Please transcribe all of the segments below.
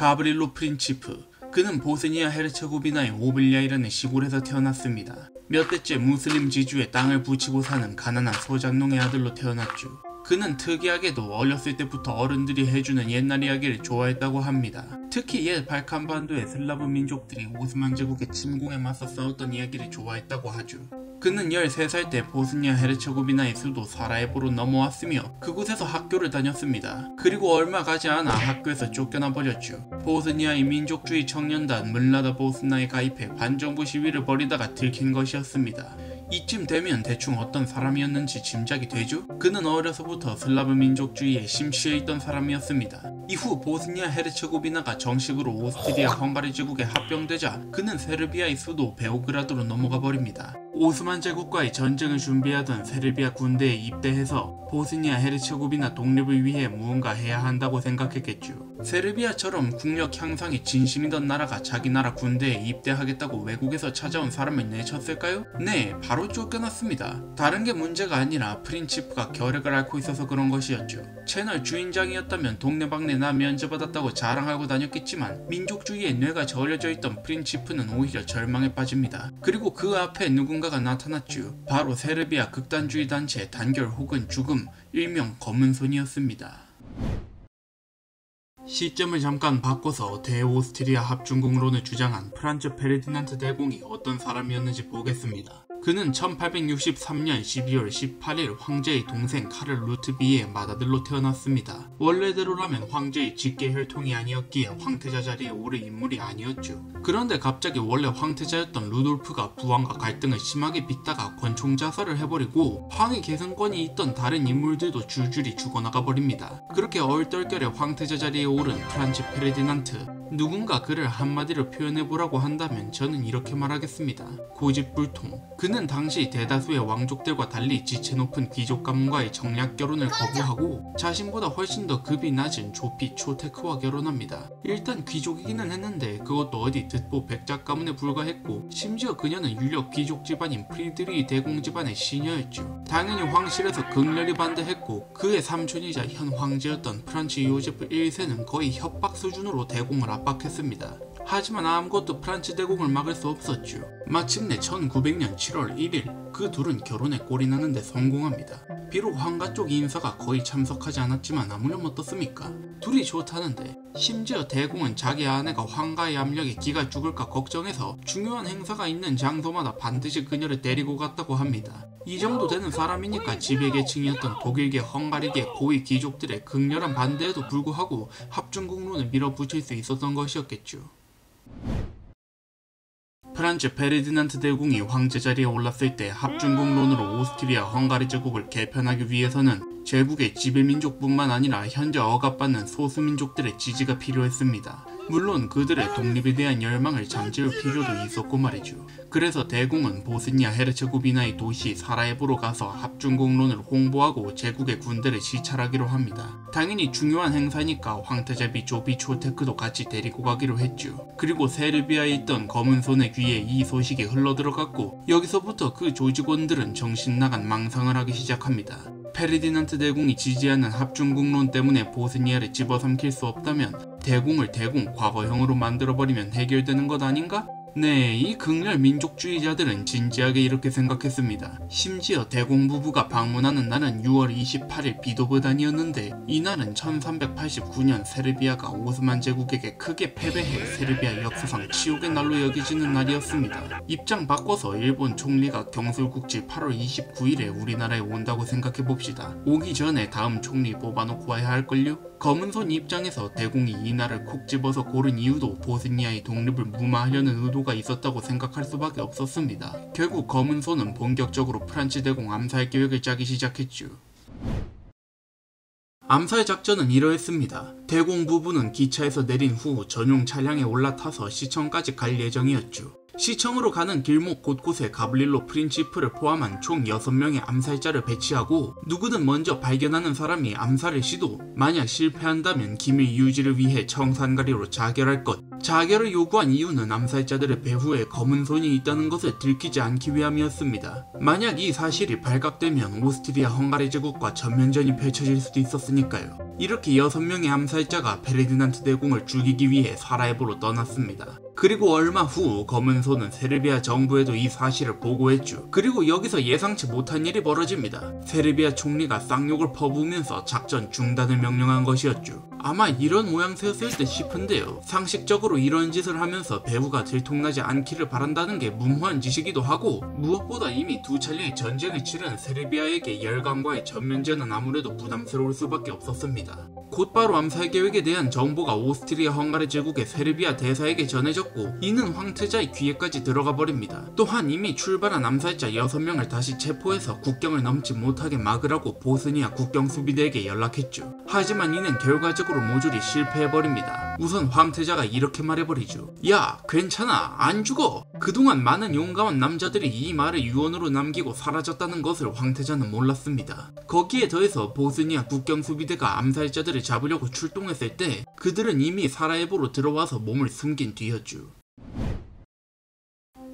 가브릴로 프린치프. 그는 보스니아 헤르체고비나의 오블리아이라는 시골에서 태어났습니다. 몇 대째 무슬림 지주에 땅을 부치고 사는 가난한 소장농의 아들로 태어났죠. 그는 특이하게도 어렸을 때부터 어른들이 해주는 옛날 이야기를 좋아했다고 합니다. 특히 옛 발칸반도의 슬라브 민족들이 오스만 제국의 침공에 맞서 싸웠던 이야기를 좋아했다고 하죠. 그는 13살 때 보스니아 헤르체고비나의 수도 사라예보로 넘어왔으며 그곳에서 학교를 다녔습니다. 그리고 얼마 가지 않아 학교에서 쫓겨나 버렸죠. 보스니아의 민족주의 청년단 물라다 보스나에 가입해 반정부 시위를 벌이다가 들킨 것이었습니다. 이쯤 되면 대충 어떤 사람이었는지 짐작이 되죠? 그는 어려서부터 슬라브 민족주의에 심취해 있던 사람이었습니다. 이후 보스니아 헤르체고비나가 정식으로 오스트리아 헝가리 제국에 합병되자 그는 세르비아의 수도 베오그라드로 넘어가 버립니다. 오스만 제국과의 전쟁을 준비하던 세르비아 군대에 입대해서 보스니아 헤르체고비나 독립을 위해 무언가 해야 한다고 생각했겠죠. 세르비아처럼 국력 향상에 진심이던 나라가 자기 나라 군대에 입대하겠다고 외국에서 찾아온 사람을 내쳤을까요? 네, 바로 쫓겨났습니다. 다른 게 문제가 아니라 프린치프가 결핵을 앓고 있어서 그런 것이었죠. 채널 주인장이었다면 동네방네 나 면제받았다고 자랑하고 다녔겠지만 민족주의에 뇌가 절여져 있던 프린치프는 오히려 절망에 빠집니다. 그리고 그 앞에 누군가가 나타났죠. 바로 세르비아 극단주의 단체 단결 혹은 죽음, 일명 검은 손이었습니다. 시점을 잠깐 바꿔서 대오스트리아 합중공론을 주장한 프란츠 페르디난트 대공이 어떤 사람이었는지 보겠습니다. 그는 1863년 12월 18일 황제의 동생 카를 루트비의 맏아들로 태어났습니다. 원래대로라면 황제의 직계 혈통이 아니었기에 황태자 자리에 오를 인물이 아니었죠. 그런데 갑자기 원래 황태자였던 루돌프가 부왕과 갈등을 심하게 빚다가 권총자살을 해버리고 황의 계승권이 있던 다른 인물들도 줄줄이 죽어나가 버립니다. 그렇게 얼떨결에 황태자 자리에 오른 프란츠 페르디난트. 누군가 그를 한마디로 표현해보라고 한다면 저는 이렇게 말하겠습니다. 고집불통. 그는 당시 대다수의 왕족들과 달리 지체 높은 귀족 가문과의 정략 결혼을 거부하고 자신보다 훨씬 더 급이 낮은 조피 초테크와 결혼합니다. 일단 귀족이기는 했는데 그것도 어디 듣보 백작 가문에 불과했고 심지어 그녀는 유력 귀족 집안인 프리드리히 대공 집안의 시녀였죠. 당연히 황실에서 극렬히 반대했고 그의 삼촌이자 현 황제였던 프란츠 요제프 1세는 거의 협박 수준으로 대공을 압박했습니다. 하지만 아무것도 프란츠 대공을 막을 수 없었죠. 마침내 1900년 7월 1일 그 둘은 결혼에 꼴이 나는데 성공합니다. 비록 황가 쪽 인사가 거의 참석하지 않았지만 아무렴 어떻습니까? 둘이 좋다는데 심지어 대공은 자기 아내가 황가의 압력에 기가 죽을까 걱정해서 중요한 행사가 있는 장소마다 반드시 그녀를 데리고 갔다고 합니다. 이 정도 되는 사람이니까 지배계층이었던 독일계 헝가리계 고위 귀족들의 극렬한 반대에도 불구하고 합중국론을 밀어붙일 수 있었던 것이었겠죠. 프란츠 페르디난트 대공이 황제 자리에 올랐을 때 합중국론으로 오스트리아 헝가리 제국을 개편하기 위해서는 제국의 지배민족뿐만 아니라 현재 억압받는 소수민족들의 지지가 필요했습니다. 물론 그들의 독립에 대한 열망을 잠재울 필요도 있었고 말이죠. 그래서 대공은 보스니아 헤르체고비나의 도시 사라예보로 가서 합중국론을 홍보하고 제국의 군대를 시찰하기로 합니다. 당연히 중요한 행사니까 황태자비 조비 초테크도 같이 데리고 가기로 했죠. 그리고 세르비아에 있던 검은손의 귀에 이 소식이 흘러들어갔고 여기서부터 그 조직원들은 정신나간 망상을 하기 시작합니다. 페르디난트 대공이 지지하는 합중국론 때문에 보스니아를 집어삼킬 수 없다면 대공을 대공 과거형으로 만들어버리면 해결되는 것 아닌가? 네, 이 극렬 민족주의자들은 진지하게 이렇게 생각했습니다. 심지어 대공 부부가 방문하는 날은 6월 28일 비도브단이었는데 이날은 1389년 세르비아가 오스만 제국에게 크게 패배해 세르비아 역사상 치욕의 날로 여겨지는 날이었습니다. 입장 바꿔서 일본 총리가 경술국지 8월 29일에 우리나라에 온다고 생각해봅시다. 오기 전에 다음 총리 뽑아놓고 와야 할걸요? 검은손 입장에서 대공이 이 날을 콕 집어서 고른 이유도 보스니아의 독립을 무마하려는 의도가 있었다고 생각할 수밖에 없었습니다. 결국 검은손은 본격적으로 프란츠 대공 암살 계획을 짜기 시작했죠. 암살 작전은 이러했습니다. 대공 부부는 기차에서 내린 후 전용 차량에 올라타서 시청까지 갈 예정이었죠. 시청으로 가는 길목 곳곳에 가브릴로 프린치프를 포함한 총 6명의 암살자를 배치하고 누구든 먼저 발견하는 사람이 암살을 시도, 만약 실패한다면 기밀 유지를 위해 청산가리로 자결할 것. 자결을 요구한 이유는 암살자들의 배후에 검은 손이 있다는 것을 들키지 않기 위함이었습니다. 만약 이 사실이 발각되면 오스트리아 헝가리 제국과 전면전이 펼쳐질 수도 있었으니까요. 이렇게 6명의 암살자가 페르디난트 대공을 죽이기 위해 사라예보로 떠났습니다. 그리고 얼마 후 검은 손은 세르비아 정부에도 이 사실을 보고했죠. 그리고 여기서 예상치 못한 일이 벌어집니다. 세르비아 총리가 쌍욕을 퍼부으면서 작전 중단을 명령한 것이었죠. 아마 이런 모양새였을 듯 싶은데요. 상식적으로 이런 짓을 하면서 배후가 들통나지 않기를 바란다는 게 무모한 짓이기도 하고, 무엇보다 이미 두 차례의 전쟁을 치른 세르비아에게 열강과의 전면전은 아무래도 부담스러울 수밖에 없었습니다. 곧바로 암살 계획에 대한 정보가 오스트리아 헝가리 제국의 세르비아 대사에게 전해졌고, 이는 황태자의 귀에까지 들어가 버립니다. 또한 이미 출발한 암살자 6명을 다시 체포해서 국경을 넘지 못하게 막으라고 보스니아 국경수비대에게 연락했죠. 하지만 이는 결과적으로 모조리 실패해버립니다. 우선 황태자가 이렇게 말해버리죠. 야, 괜찮아, 안 죽어. 그동안 많은 용감한 남자들이 이 말을 유언으로 남기고 사라졌다는 것을 황태자는 몰랐습니다. 거기에 더해서 보스니아 국경수비대가 암살자들을 잡으려고 출동했을 때 그들은 이미 사라예보로 들어와서 몸을 숨긴 뒤였죠.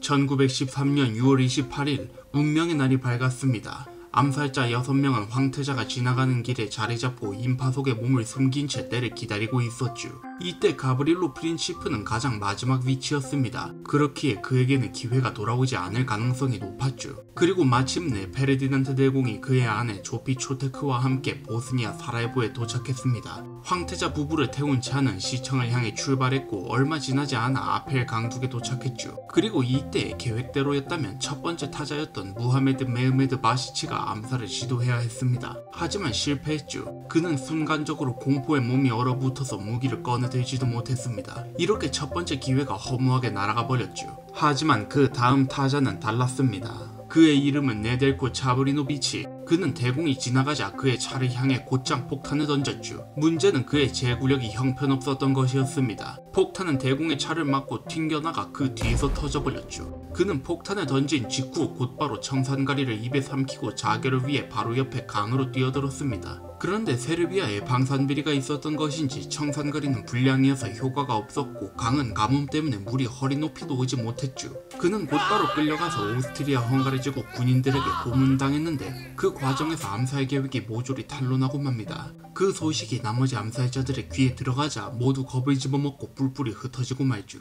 1913년 6월 28일 운명의 날이 밝았습니다. 암살자 6명은 황태자가 지나가는 길에 자리 잡고 인파 속에 몸을 숨긴 채 때를 기다리고 있었죠. 이때 가브릴로 프린치프는 가장 마지막 위치였습니다. 그렇기에 그에게는 기회가 돌아오지 않을 가능성이 높았죠. 그리고 마침내 페르디난트 대공이 그의 아내 조피 초테크와 함께 보스니아 사라예보에 도착했습니다. 황태자 부부를 태운 차는 시청을 향해 출발했고 얼마 지나지 않아 아펠 강둑에 도착했죠. 그리고 이때 계획대로였다면 첫 번째 타자였던 무하메드 메흐메드 바시치가 암살을 시도해야 했습니다. 하지만 실패했죠. 그는 순간적으로 공포에 몸이 얼어붙어서 무기를 꺼내들지도 못했습니다. 이렇게 첫 번째 기회가 허무하게 날아가 버렸죠. 하지만 그 다음 타자는 달랐습니다. 그의 이름은 네델코 차브리노비치. 그는 대공이 지나가자 그의 차를 향해 곧장 폭탄을 던졌죠. 문제는 그의 제구력이 형편없었던 것이었습니다. 폭탄은 대공의 차를 맞고 튕겨나가 그 뒤에서 터져버렸죠. 그는 폭탄을 던진 직후 곧바로 청산가리를 입에 삼키고 자결을 위해 바로 옆에 강으로 뛰어들었습니다. 그런데 세르비아에 방산비리가 있었던 것인지 청산가리는 불량이어서 효과가 없었고 강은 가뭄 때문에 물이 허리 높이도 오지 못했죠. 그는 곧바로 끌려가서 오스트리아 헝가리 제국 군인들에게 고문당했는데 그 과정에서 암살 계획이 모조리 탄로나고 맙니다. 그 소식이 나머지 암살자들의 귀에 들어가자 모두 겁을 집어먹고 뿔뿔이 흩어지고 말죠.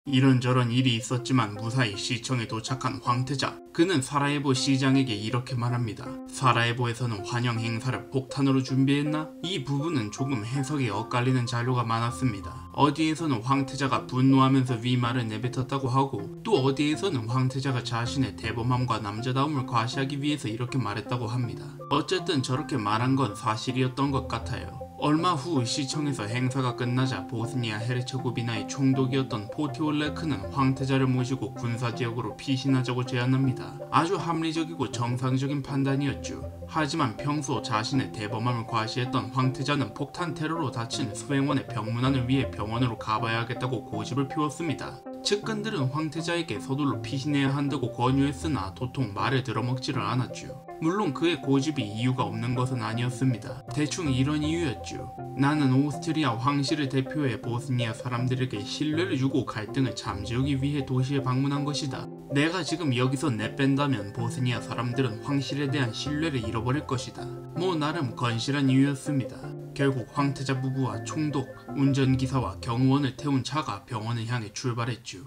이런저런 일이 있었지만 무사히 시청에 도착한 황태자. 그는 사라예보 시장에게 이렇게 말합니다. 사라예보에서는 환영 행사를 폭탄으로 준비했나? 이 부분은 조금 해석이 엇갈리는 자료가 많았습니다. 어디에서는 황태자가 분노하면서 위말을 내뱉었다고 하고, 또 어디에서는 황태자가 자신의 대범함과 남자다움을 과시하기 위해서 이렇게 말했다고 합니다. 어쨌든 저렇게 말한 건 사실이었던 것 같아요. 얼마 후 시청에서 행사가 끝나자 보스니아 헤르체고비나의 총독이었던 포티올레크는 황태자를 모시고 군사지역으로 피신하자고 제안합니다. 아주 합리적이고 정상적인 판단이었죠. 하지만 평소 자신의 대범함을 과시했던 황태자는 폭탄 테러로 다친 수행원의 병문안을 위해 병원으로 가봐야겠다고 고집을 피웠습니다. 측근들은 황태자에게 서둘러 피신해야 한다고 권유했으나 도통 말을 들어먹지를 않았죠. 물론 그의 고집이 이유가 없는 것은 아니었습니다. 대충 이런 이유였죠. 나는 오스트리아 황실을 대표해 보스니아 사람들에게 신뢰를 주고 갈등을 잠재우기 위해 도시에 방문한 것이다. 내가 지금 여기서 내뺀다면 보스니아 사람들은 황실에 대한 신뢰를 잃어버릴 것이다. 뭐 나름 건실한 이유였습니다. 결국 황태자 부부와 총독, 운전기사와 경호원을 태운 차가 병원을 향해 출발했죠.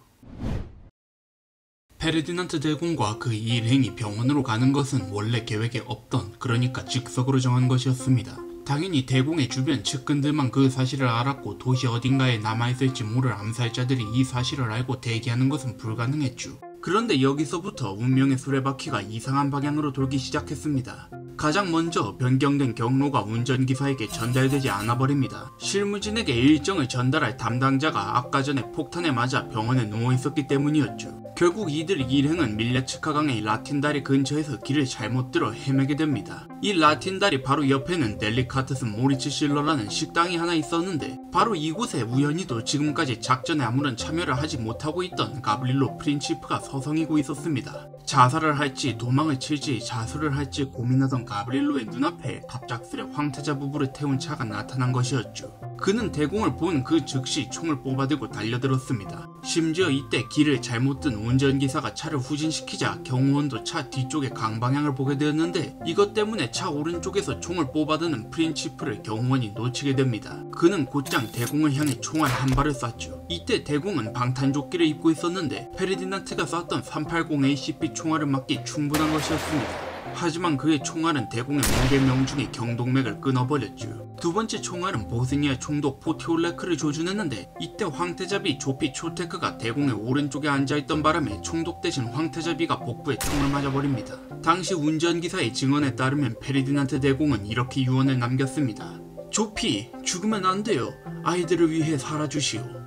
페르디난트 대공과 그 일행이 병원으로 가는 것은 원래 계획에 없던, 그러니까 즉석으로 정한 것이었습니다. 당연히 대공의 주변 측근들만 그 사실을 알았고 도시 어딘가에 남아있을지 모를 암살자들이 이 사실을 알고 대기하는 것은 불가능했죠. 그런데 여기서부터 운명의 수레바퀴가 이상한 방향으로 돌기 시작했습니다. 가장 먼저 변경된 경로가 운전기사에게 전달되지 않아 버립니다. 실무진에게 일정을 전달할 담당자가 아까 전에 폭탄에 맞아 병원에 누워있었기 때문이었죠. 결국 이들 일행은 밀레츠카 강의 라틴 다리 근처에서 길을 잘못 들어 헤매게 됩니다. 이 라틴 다리 바로 옆에는 델리카테스 모리츠 실러라는 식당이 하나 있었는데 바로 이곳에 우연히도 지금까지 작전에 아무런 참여를 하지 못하고 있던 가브릴로 프린치프가 서성이고 있었습니다. 자살을 할지 도망을 칠지 자수를 할지 고민하던 가브릴로의 눈앞에 갑작스레 황태자 부부를 태운 차가 나타난 것이었죠. 그는 대공을 본 그 즉시 총을 뽑아들고 달려들었습니다. 심지어 이때 길을 잘못 든 운전기사가 차를 후진시키자 경호원도 차 뒤쪽의 강방향을 보게 되었는데 이것 때문에 차 오른쪽에서 총을 뽑아드는 프린치프를 경호원이 놓치게 됩니다. 그는 곧장 대공을 향해 총알 한 발을 쐈죠. 이때 대공은 방탄조끼를 입고 있었는데 페르디난트가 쐈던 380ACP 총알을 맞기 충분한 것이었습니다. 하지만 그의 총알은 대공의 목의 명중에 경동맥을 끊어버렸죠. 두 번째 총알은 보스니아 총독 포티올레크를 조준했는데 이때 황태자비 조피 초테크가 대공의 오른쪽에 앉아있던 바람에 총독 대신 황태자비가 복부에 총을 맞아버립니다. 당시 운전기사의 증언에 따르면 페르디난트 대공은 이렇게 유언을 남겼습니다. 조피, 죽으면 안 돼요. 아이들을 위해 살아주시오.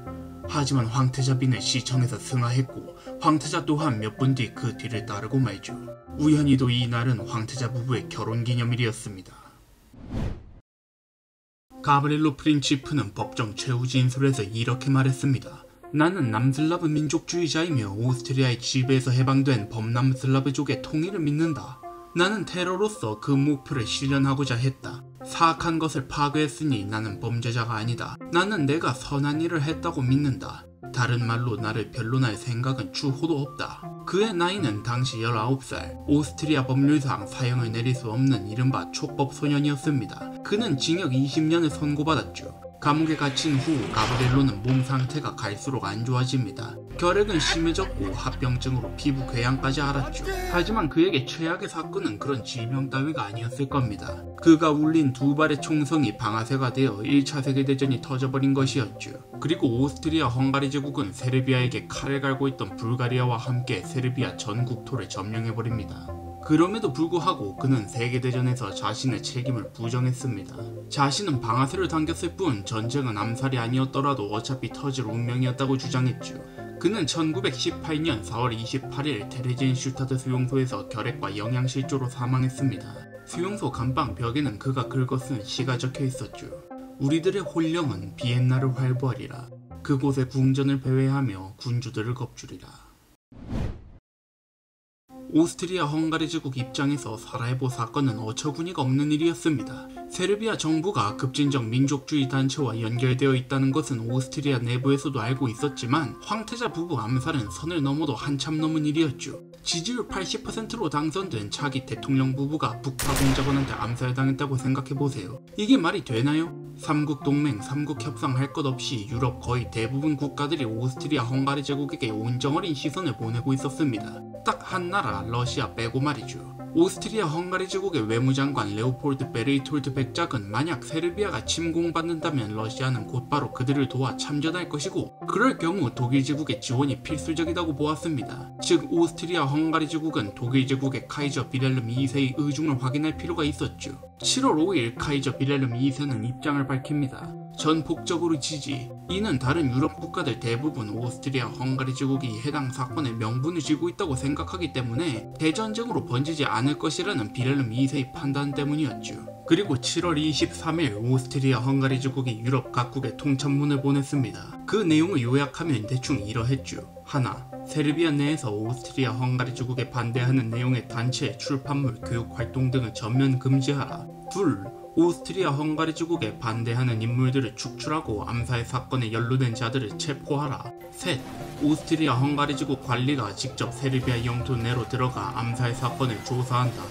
하지만 황태자비는 시청에서 승하했고 황태자 또한 몇 분 뒤 그 뒤를 따르고 말죠. 우연히도 이날은 황태자 부부의 결혼기념일이었습니다. 가브릴로 프린치프는 법정 최후 진술에서 이렇게 말했습니다. 나는 남슬라브 민족주의자이며 오스트리아의 지배에서 해방된 범남슬라브족의 통일을 믿는다. 나는 테러로서 그 목표를 실현하고자 했다. 사악한 것을 파괴했으니 나는 범죄자가 아니다. 나는 내가 선한 일을 했다고 믿는다. 다른 말로 나를 변론할 생각은 추호도 없다. 그의 나이는 당시 19살, 오스트리아 법률상 사형을 내릴 수 없는 이른바 촉법 소년이었습니다. 그는 징역 20년을 선고받았죠. 감옥에 갇힌 후 가브릴로는 몸 상태가 갈수록 안 좋아집니다. 결핵은 심해졌고 합병증으로 피부 궤양까지 앓았죠. 하지만 그에게 최악의 사건은 그런 질병 따위가 아니었을 겁니다. 그가 울린 두 발의 총성이 방아쇠가 되어 1차 세계대전이 터져버린 것이었죠. 그리고 오스트리아 헝가리 제국은 세르비아에게 칼을 갈고 있던 불가리아와 함께 세르비아 전 국토를 점령해버립니다. 그럼에도 불구하고 그는 세계대전에서 자신의 책임을 부정했습니다. 자신은 방아쇠를 당겼을 뿐 전쟁은 암살이 아니었더라도 어차피 터질 운명이었다고 주장했죠. 그는 1918년 4월 28일 테레진 슈타트 수용소에서 결핵과 영양실조로 사망했습니다. 수용소 간방 벽에는 그가 긁어쓴 시가 적혀 있었죠. 우리들의 혼령은 비엔나를 활보하리라. 그곳에 궁전을 배회하며 군주들을 겁주리라. 오스트리아 헝가리 제국 입장에서 사라예보 사건은 어처구니가 없는 일이었습니다. 세르비아 정부가 급진적 민족주의 단체와 연결되어 있다는 것은 오스트리아 내부에서도 알고 있었지만 황태자 부부 암살은 선을 넘어도 한참 넘은 일이었죠. 지지율 80%로 당선된 차기 대통령 부부가 북파 공작원한테 암살당했다고 생각해보세요. 이게 말이 되나요? 삼국동맹, 삼국협상 할 것 없이 유럽 거의 대부분 국가들이 오스트리아 헝가리 제국에게 온정어린 시선을 보내고 있었습니다. 딱 한 나라 러시아 빼고 말이죠. 오스트리아 헝가리 제국의 외무장관 레오폴드 베르이톨트 백작은 만약 세르비아가 침공받는다면 러시아는 곧바로 그들을 도와 참전할 것이고 그럴 경우 독일 제국의 지원이 필수적이라고 보았습니다. 즉 오스트리아 헝가리 제국은 독일 제국의 카이저 빌헬름 2세의 의중을 확인할 필요가 있었죠. 7월 5일 카이저 빌헬름 2세는 입장을 밝힙니다. 전폭적으로 지지. 이는 다른 유럽 국가들 대부분 오스트리아 헝가리 제국이 해당 사건의 명분을 쥐고 있다고 생각하기 때문에 대전쟁으로 번지지 않을 것이라는 빌헬름 2세의 판단 때문이었죠. 그리고 7월 23일 오스트리아 헝가리 제국이 유럽 각국에 통첩문을 보냈습니다. 그 내용을 요약하면 대충 이러했죠. 하나, 세르비아 내에서 오스트리아 헝가리 제국에 반대하는 내용의 단체, 출판물, 교육 활동 등을 전면 금지하라. 둘, 오스트리아 헝가리 제국에 반대하는 인물들을 축출하고 암살 사건에 연루된 자들을 체포하라. 셋, 오스트리아 헝가리 제국 관리가 직접 세르비아 영토 내로 들어가 암살 사건을 조사한다.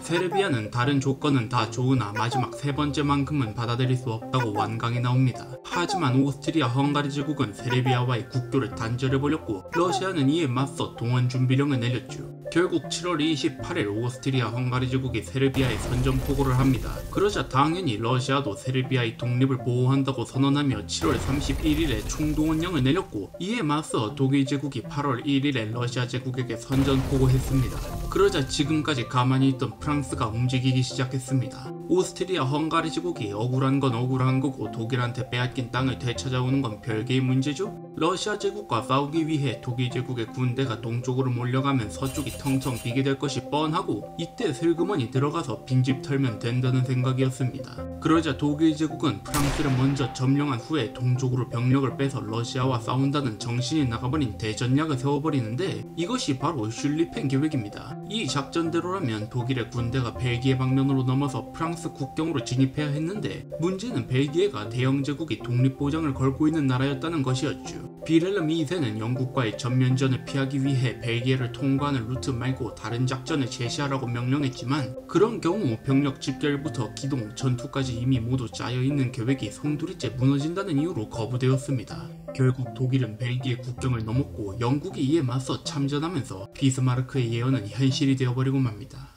세르비아는 다른 조건은 다 좋으나 마지막 세 번째만큼은 받아들일 수 없다고 완강히 나옵니다. 하지만 오스트리아 헝가리 제국은 세르비아와의 국교를 단절해버렸고 러시아는 이에 맞서 동원 준비령을 내렸죠. 결국 7월 28일 오스트리아 헝가리 제국이 세르비아에 선전포고를 합니다. 그러자 당연히 러시아도 세르비아의 독립을 보호한다고 선언하며 7월 31일에 총동원령을 내렸고 이에 맞서 독일 제국이 8월 1일에 러시아 제국에게 선전포고했습니다. 그러자 지금까지 가만히 있던 프랑스 프랑스가 움직이기 시작했습니다. 오스트리아 헝가리 제국이 억울한 건 억울한 거고 독일한테 빼앗긴 땅을 되찾아오는 건 별개의 문제죠. 러시아 제국과 싸우기 위해 독일 제국의 군대가 동쪽으로 몰려가면 서쪽이 텅텅 비게 될 것이 뻔하고 이때 슬그머니 들어가서 빈집 털면 된다는 생각이었습니다. 그러자 독일 제국은 프랑스를 먼저 점령한 후에 동쪽으로 병력을 빼서 러시아와 싸운다는 정신이 나가버린 대전략을 세워버리는데 이것이 바로 슐리펜 계획입니다. 이 작전대로라면 독일의 군대가 벨기에 방면으로 넘어서 프랑스 국경으로 진입해야 했는데 문제는 벨기에가 대영 제국이 독립보장을 걸고 있는 나라였다는 것이었죠. 빌헬름 2세는 영국과의 전면전을 피하기 위해 벨기에를 통과하는 루트 말고 다른 작전을 제시하라고 명령했지만 그런 경우 병력 집결부터 기동, 전투까지 이미 모두 짜여있는 계획이 송두리째 무너진다는 이유로 거부되었습니다. 결국 독일은 벨기에 국경을 넘었고 영국이 이에 맞서 참전하면서 비스마르크의 예언은 현실이 되어버리고 맙니다.